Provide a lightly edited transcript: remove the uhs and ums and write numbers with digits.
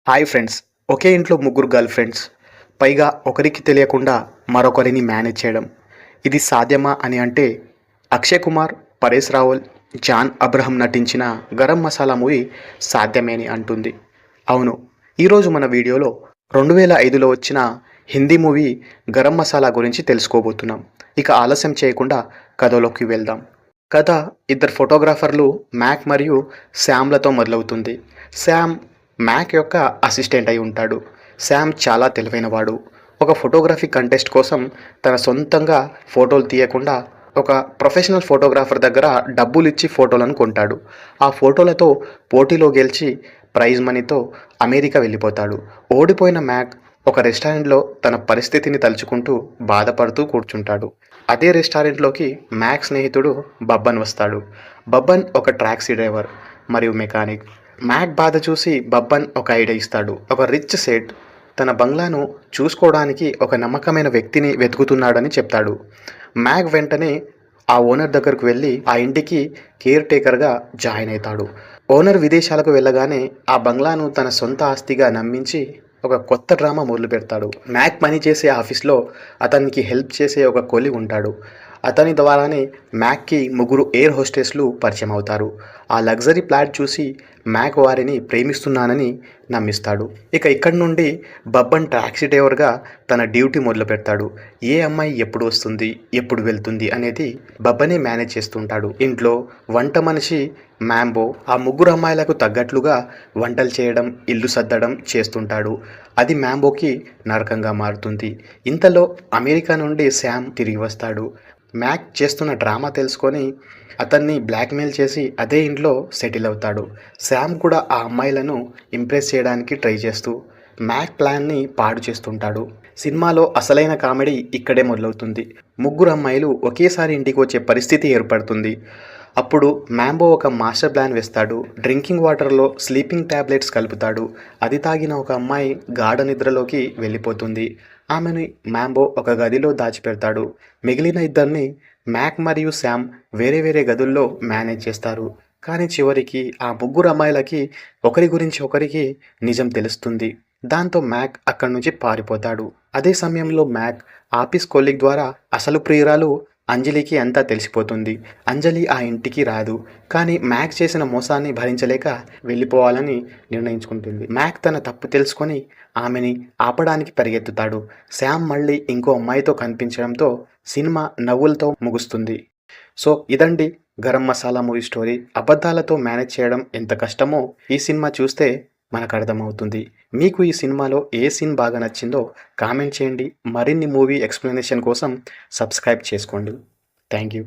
Hi friends. ఒకే ఇంట్లో ముగ్గురు girl friends. పైగా ఒకరికి తెలియకుండా మరొకరిని మేనేజ్ చేయడం. ఇది సాధ్యమా అని అంటే అక్షయ్ కుమార్, పరేశ్ రావల్, జాన్ అబ్రహం నటించిన 'గరం మసాలా' మూవీ సాధ్యమే అని అంటుంది. అవును, ఈరోజు మన వీడియోలో 2005లో వచ్చిన హిందీ మూవీ 'గరం మసాలా' గురించి తెలుసుకోబోతున్నాం. ఇక ఆలస్యం చేయకుండా కథలోకి వెళ్దాం. కథ ఇద్దరు ఫోటోగ్రాఫర్లు మ్యాక్ మరియు శామ్లతో మొదలవుతుంది. శామ్ మ్యాక్ యొక్క అసిస్టెంట్ అయి ఉంటాడు. శామ్ చాలా తెలివైనవాడు. ఒక ఫోటోగ్రఫీ కంటెస్ట్ కోసం తన సొంతంగా ఫోటోలు తీయకుండా ఒక ప్రొఫెషనల్ ఫోటోగ్రాఫర్ దగ్గర డబ్బులు ఇచ్చి ఫోటోలను కొంటాడు. ఆ ఫోటోలతో పోటీలో గెలిచి ప్రైజ్ మనీతో అమెరికా వెళ్ళిపోతాడు. ఓడిపోయిన మ్యాక్ ఒక రెస్టారెంట్లో తన పరిస్థితిని తలుచుకుంటూ బాధపడుతూ కూర్చుంటాడు. అదే రెస్టారెంట్లోకి మ్యాక్ స్నేహితుడు బబ్బన్ వస్తాడు. బబ్బన్ ఒక టాక్సీ డ్రైవర్ మరియు మెకానిక్. మ్యాక్ బాధ చూసి బబ్బన్ ఒక ఐడియా ఇస్తాడు. ఒక రిచ్ సేట్ తన బంగ్లాను చూసుకోవడానికి ఒక నమ్మకమైన వ్యక్తిని వెతుకుతున్నాడని చెప్తాడు. మ్యాక్ వెంటనే ఆ ఓనర్ దగ్గరకు వెళ్ళి ఆ ఇంటికి కేర్ టేకర్గా జాయిన్ అవుతాడు. ఓనర్ విదేశాలకు వెళ్ళగానే ఆ బంగ్లాను తన సొంత ఆస్తిగా నమ్మించి ఒక కొత్త డ్రామా మొదలు పెడతాడు. మ్యాక్ పని చేసే ఆఫీస్లో అతనికి హెల్ప్ చేసే ఒక కొలి ఉంటాడు. అతని ద్వారానే మ్యాక్కి ముగ్గురు ఎయిర్ హోస్టెస్లు పరిచయం అవుతారు. ఆ లగ్జరీ ఫ్లాట్ చూసి మ్యాక్ వారిని ప్రేమిస్తున్నానని నమ్మిస్తాడు. ఇక ఇక్కడి నుండి బబ్బన్ టాక్సీ డ్రైవర్గా తన డ్యూటీ మొదలు పెడతాడు. ఏ అమ్మాయి ఎప్పుడు వస్తుంది, ఎప్పుడు వెళ్తుంది అనేది బబ్బనే మేనేజ్ చేస్తుంటాడు. ఇంట్లో వంట మనిషి మ్యాంబో ఆ ముగ్గురు అమ్మాయిలకు తగ్గట్లుగా వంటలు చేయడం, ఇల్లు సర్దడం చేస్తుంటాడు. అది మ్యాంబోకి నరకంగా మారుతుంది. ఇంతలో అమెరికా నుండి శామ్ తిరిగి వస్తాడు. మ్యాక్ చేస్తున్న డ్రామా తెలుసుకొని అతన్ని బ్లాక్మెయిల్ చేసి అదే ఇంట్లో సెటిల్ అవుతాడు. శామ్ కూడా ఆ అమ్మాయిలను ఇంప్రెస్ చేయడానికి ట్రై చేస్తూ మ్యాక్ ప్లాన్ని పాడు చేస్తుంటాడు. సినిమాలో అసలైన కామెడీ ఇక్కడే మొదలవుతుంది. ముగ్గురు అమ్మాయిలు ఒకేసారి ఇంటికి వచ్చే పరిస్థితి ఏర్పడుతుంది. అప్పుడు మ్యాంబో ఒక మాస్టర్ ప్లాన్ వేస్తాడు. డ్రింకింగ్ వాటర్లో స్లీపింగ్ ట్యాబ్లెట్స్ కలుపుతాడు. అది తాగిన ఒక అమ్మాయి గాఢ నిద్రలోకి వెళ్ళిపోతుంది. ఆమెను మ్యాంబో ఒక గదిలో దాచిపెడతాడు. మిగిలిన ఇద్దరిని మ్యాక్ మరియు శామ్ వేరే వేరే గదుల్లో మేనేజ్ చేస్తారు. కానీ చివరికి ఆ ముగ్గురు అమ్మాయిలకి ఒకరి గురించి ఒకరికి నిజం తెలుస్తుంది. దాంతో మ్యాక్ అక్కడి నుంచి పారిపోతాడు. అదే సమయంలో మ్యాక్ ఆఫీస్ కొలీగ్ ద్వారా అసలు ప్రియురాలు అంజలికి అంతా తెలిసిపోతుంది. అంజలి ఆ ఇంటికి రాదు. కానీ మ్యాక్ చేసిన మోసాన్ని భరించలేక వెళ్ళిపోవాలని నిర్ణయించుకుంటుంది. మ్యాక్ తన తప్పు తెలుసుకొని ఆమెని ఆపడానికి పరిగెత్తుతాడు. శామ్ మళ్ళీ ఇంకో అమ్మాయితో కనిపించడంతో సినిమా నవ్వులతో ముగుస్తుంది. సో ఇదండి 'గరం మసాలా' మూవీ స్టోరీ. అబద్ధాలతో మేనేజ్ చేయడం ఎంత కష్టమో ఈ సినిమా చూస్తే మనకు అర్థమవుతుంది. మీకు ఈ సినిమాలో ఏ సీన్ బాగా నచ్చిందో కామెంట్ చేయండి. మరిన్ని మూవీ ఎక్స్ప్లెనేషన్ కోసం సబ్స్క్రైబ్ చేసుకోండి. Thank you.